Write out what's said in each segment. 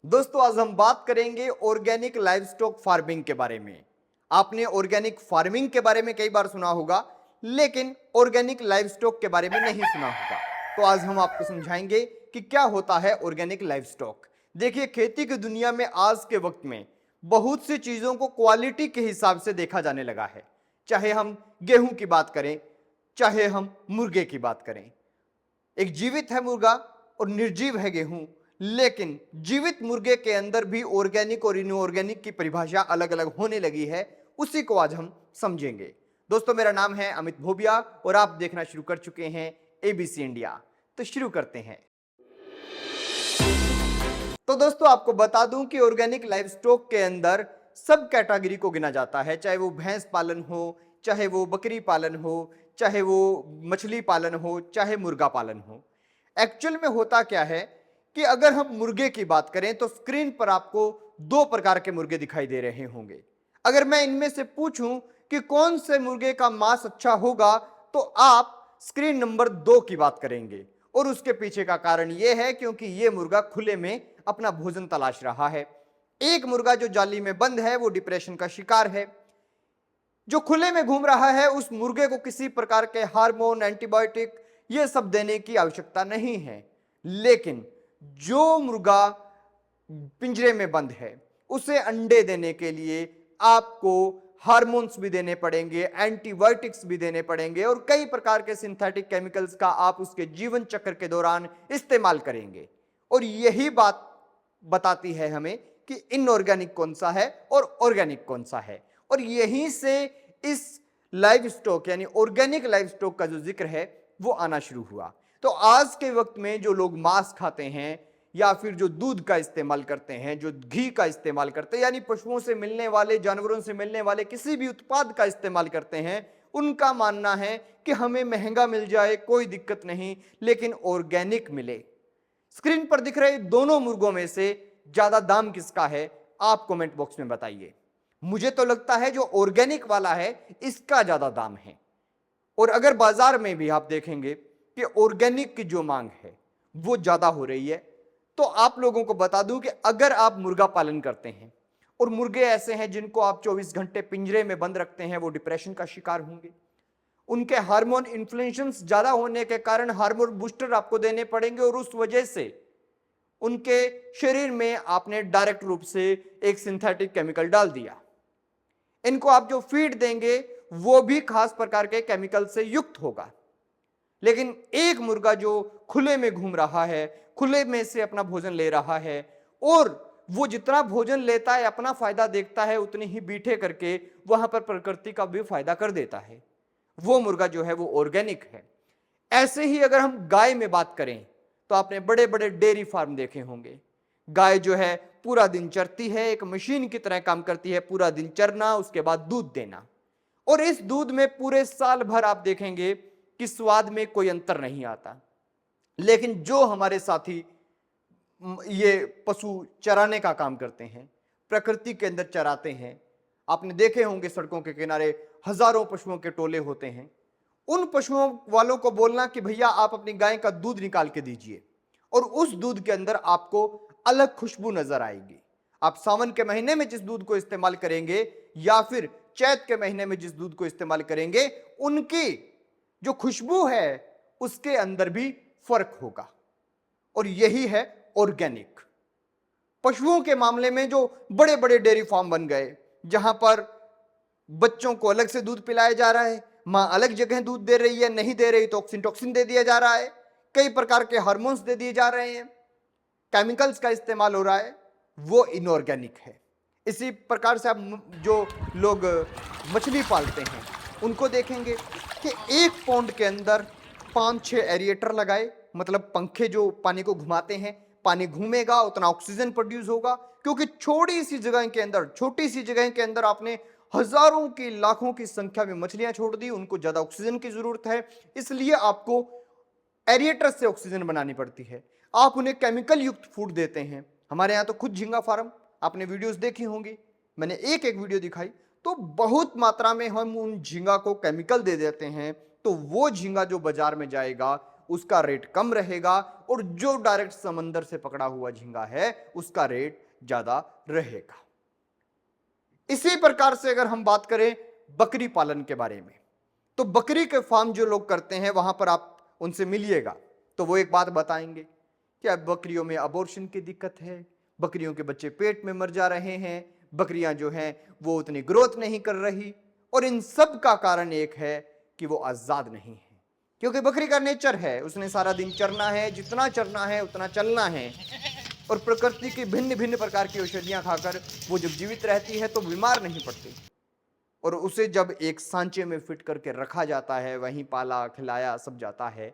दोस्तों आज हम बात करेंगे ऑर्गेनिक लाइवस्टॉक फार्मिंग के बारे में। आपने ऑर्गेनिक फार्मिंग के बारे में कई बार सुना होगा, लेकिन ऑर्गेनिक लाइवस्टॉक के बारे में नहीं सुना होगा। तो आज हम आपको समझाएंगे कि क्या होता है ऑर्गेनिक लाइवस्टॉक। देखिए, खेती की दुनिया में आज के वक्त में बहुत सी चीजों को क्वालिटी के हिसाब से देखा जाने लगा है। चाहे हम गेहूं की बात करें, चाहे हम मुर्गे की बात करें। एक जीवित है मुर्गा और निर्जीव है गेहूं, लेकिन जीवित मुर्गे के अंदर भी ऑर्गेनिक और इनऑर्गेनिक की परिभाषा अलग अलग होने लगी है। उसी को आज हम समझेंगे। दोस्तों, मेरा नाम है अमित भोबिया और आप देखना शुरू कर चुके हैं एबीसी इंडिया। तो शुरू करते हैं। तो दोस्तों, आपको बता दूं कि ऑर्गेनिक लाइवस्टॉक के अंदर सब कैटेगरी को गिना जाता है। चाहे वो भैंस पालन हो, चाहे वो बकरी पालन हो, चाहे वो मछली पालन हो, चाहे मुर्गा पालन हो। एक्चुअल में होता क्या है कि अगर हम मुर्गे की बात करें तो स्क्रीन पर आपको दो प्रकार के मुर्गे दिखाई दे रहे होंगे। अगर मैं इनमें से पूछूं कि कौन से मुर्गे का मांस अच्छा होगा, तो आप स्क्रीन नंबर 2 की बात करेंगे। और उसके पीछे का कारण यह है क्योंकि यह मुर्गा खुले में अपना भोजन तलाश रहा है। एक मुर्गा जो जाली में बंद है वो डिप्रेशन का शिकार है। जो खुले में घूम रहा है उस मुर्गे को किसी प्रकार के हार्मोन, एंटीबायोटिक ये सब देने की आवश्यकता नहीं है। लेकिन जो मुर्गा पिंजरे में बंद है उसे अंडे देने के लिए आपको हार्मोन्स भी देने पड़ेंगे, एंटीबायोटिक्स भी देने पड़ेंगे और कई प्रकार के सिंथेटिक केमिकल्स का आप उसके जीवन चक्र के दौरान इस्तेमाल करेंगे। और यही बात बताती है हमें कि इनऑर्गेनिक कौन सा है और ऑर्गेनिक कौन सा है। और यहीं से इस लाइव स्टॉक यानी ऑर्गेनिक लाइव स्टॉक का जो जिक्र है वो आना शुरू हुआ। तो आज के वक्त में जो लोग मांस खाते हैं या फिर जो दूध का इस्तेमाल करते हैं, जो घी का इस्तेमाल करते हैं, यानी पशुओं से मिलने वाले, जानवरों से मिलने वाले किसी भी उत्पाद का इस्तेमाल करते हैं, उनका मानना है कि हमें महंगा मिल जाए कोई दिक्कत नहीं, लेकिन ऑर्गेनिक मिले। स्क्रीन पर दिख रहे दोनों मुर्गों में से ज्यादा दाम किसका है, आप कमेंट बॉक्स में बताइए। मुझे तो लगता है जो ऑर्गेनिक वाला है इसका ज्यादा दाम है। और अगर बाजार में भी आप देखेंगे कि ऑर्गेनिक की जो मांग है वो ज्यादा हो रही है, तो आप लोगों को बता दूं कि अगर आप मुर्गा पालन करते हैं और मुर्गे ऐसे हैं जिनको आप 24 घंटे पिंजरे में बंद रखते हैं, वो डिप्रेशन का शिकार होंगे। उनके हार्मोन इन्फ्लुएंस ज्यादा होने के कारण हार्मोन बूस्टर आपको देने पड़ेंगे और उस वजह से उनके शरीर में आपने डायरेक्ट रूप से एक सिंथेटिक केमिकल डाल दिया। इनको आप जो फीड देंगे वो भी खास प्रकार के केमिकल से युक्त होगा। लेकिन एक मुर्गा जो खुले में घूम रहा है, खुले में से अपना भोजन ले रहा है और वो जितना भोजन लेता है अपना फायदा देखता है, उतनी ही बीठे करके वहां पर प्रकृति का भी फायदा कर देता है, वो मुर्गा जो है वो ऑर्गेनिक है। ऐसे ही अगर हम गाय में बात करें तो आपने बड़े बड़े डेयरी फार्म देखे होंगे। गाय जो है पूरा दिन चरती है, एक मशीन की तरह काम करती है, पूरा दिन चरना, उसके बाद दूध देना। और इस दूध में पूरे साल भर आप देखेंगे कि स्वाद में कोई अंतर नहीं आता। लेकिन जो हमारे साथी ये पशु चराने का काम करते हैं, प्रकृति के अंदर चराते हैं, आपने देखे होंगे सड़कों के किनारे हजारों पशुओं के टोले होते हैं। उन पशुओं वालों को बोलना कि भैया आप अपनी गाय का दूध निकाल के दीजिए, और उस दूध के अंदर आपको अलग खुशबू नजर आएगी। आप सावन के महीने में जिस दूध को इस्तेमाल करेंगे या फिर चैत के महीने में जिस दूध को इस्तेमाल करेंगे, उनकी जो खुशबू है उसके अंदर भी फर्क होगा। और यही है ऑर्गेनिक। पशुओं के मामले में जो बड़े बड़े डेयरी फार्म बन गए, जहां पर बच्चों को अलग से दूध पिलाया जा रहा है, मां अलग जगह दूध दे रही है, नहीं दे रही तो ऑक्सिन दे दिया जा रहा है, कई प्रकार के हार्मोन्स दे दिए जा रहे हैं, केमिकल्स का इस्तेमाल हो रहा है, वो इनऑर्गेनिक है। इसी प्रकार से आप जो लोग मछली पालते हैं उनको देखेंगे कि एक पौंड के अंदर 5-6 एरिएटर लगाए, मतलब पंखे जो पानी को घुमाते हैं, पानी घूमेगा उतना ऑक्सीजन प्रोड्यूस होगा। क्योंकि छोटी सी जगह के अंदर आपने हजारों की, लाखों की संख्या में मछलियां छोड़ दी, उनको ज्यादा ऑक्सीजन की जरूरत है, इसलिए आपको एरिएटर से ऑक्सीजन बनानी पड़ती है। आप उन्हें केमिकल युक्त फूड देते हैं। हमारे यहाँ तो खुद झींगा फार्म, आपने वीडियोस देखी होंगी, मैंने एक वीडियो दिखाई, तो बहुत मात्रा में हम उन झींगा को केमिकल दे देते हैं, तो वो झींगा जो बाजार में जाएगा उसका रेट कम रहेगा, और जो डायरेक्ट समंदर से पकड़ा हुआ झींगा है उसका रेट ज्यादा रहेगा। इसी प्रकार से अगर हम बात करें बकरी पालन के बारे में, तो बकरी के फार्म जो लोग करते हैं वहां पर आप उनसे मिलिएगा तो वो एक बात बताएंगे कि अब बकरियों में अबॉर्शन की दिक्कत है, बकरियों के बच्चे पेट में मर जा रहे हैं, बकरियां जो हैं वो उतनी ग्रोथ नहीं कर रही, और इन सब का कारण एक है कि वो आजाद नहीं है। क्योंकि बकरी का नेचर है, उसने सारा दिन चरना है, जितना चरना है उतना चलना है, और प्रकृति की भिन्न भिन्न प्रकार की औषधियां खाकर वो जब जीवित रहती है तो बीमार नहीं पड़ती। और उसे जब एक सांचे में फिट करके रखा जाता है, वहीं पाला खिलाया सब जाता है,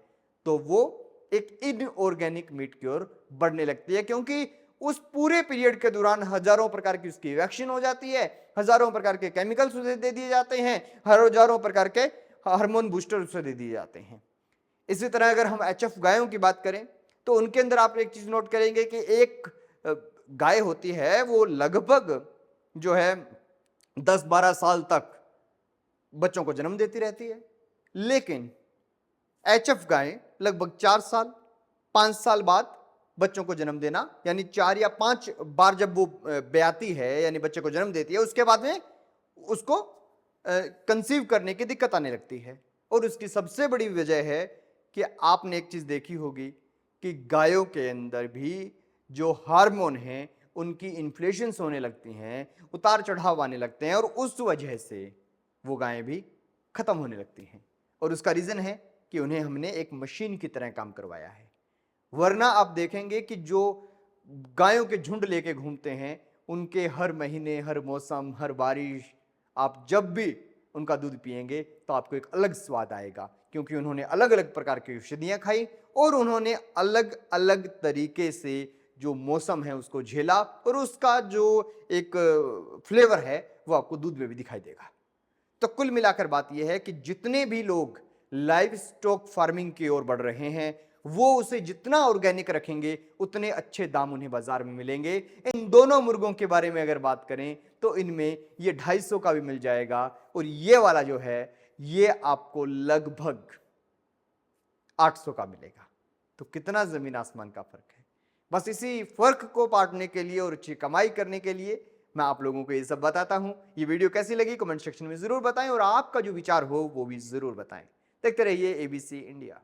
तो वो एक इनऑर्गेनिक मीट की ओर बढ़ने लगती है, क्योंकि उस पूरे पीरियड के दौरान हजारों प्रकार की उसकी वैक्सीन हो जाती है, हजारों प्रकार के केमिकल्स उसे दे दिए जाते हैं, हजारों प्रकार के हार्मोन बूस्टर उसे दे दिए जाते हैं। इसी तरह अगर हम एचएफ गायों की बात करें तो उनके अंदर आप एक चीज नोट करेंगे कि एक गाय होती है वो लगभग जो है 10-12 साल तक बच्चों को जन्म देती रहती है, लेकिन एचएफ गाय लगभग 4 साल 5 साल बाद बच्चों को जन्म देना, यानी 4 या 5 बार जब वो ब्याती है यानी बच्चे को जन्म देती है, उसके बाद में उसको कंसीव करने की दिक्कत आने लगती है। और उसकी सबसे बड़ी वजह है कि आपने एक चीज देखी होगी कि गायों के अंदर भी जो हार्मोन हैं उनकी इन्फ्लेशंस होने लगती हैं, उतार चढ़ाव आने लगते हैं, और उस वजह से वो गायें भी खत्म होने लगती हैं। और उसका रीजन है कि उन्हें हमने एक मशीन की तरह काम करवाया है। वरना आप देखेंगे कि जो गायों के झुंड लेके घूमते हैं उनके हर महीने, हर मौसम, हर बारिश आप जब भी उनका दूध पिएंगे तो आपको एक अलग स्वाद आएगा, क्योंकि उन्होंने अलग अलग प्रकार की औषधियां खाई और उन्होंने अलग अलग तरीके से जो मौसम है उसको झेला, और उसका जो एक फ्लेवर है वो आपको दूध में भी दिखाई देगा। तो कुल मिलाकर बात यह है कि जितने भी लोग लाइव स्टॉक फार्मिंग की ओर बढ़ रहे हैं वो उसे जितना ऑर्गेनिक रखेंगे उतने अच्छे दाम उन्हें बाजार में मिलेंगे। इन दोनों मुर्गों के बारे में अगर बात करें तो इनमें ये 250 का भी मिल जाएगा, और ये वाला जो है ये आपको लगभग 800 का मिलेगा। तो कितना जमीन आसमान का फर्क है। बस इसी फर्क को पाटने के लिए और अच्छी कमाई करने के लिए मैं आप लोगों को ये सब बताता हूं। ये वीडियो कैसी लगी कमेंट सेक्शन में जरूर बताएं, और आपका जो विचार हो वो भी जरूर बताएं। देखते रहिए एबीसी इंडिया।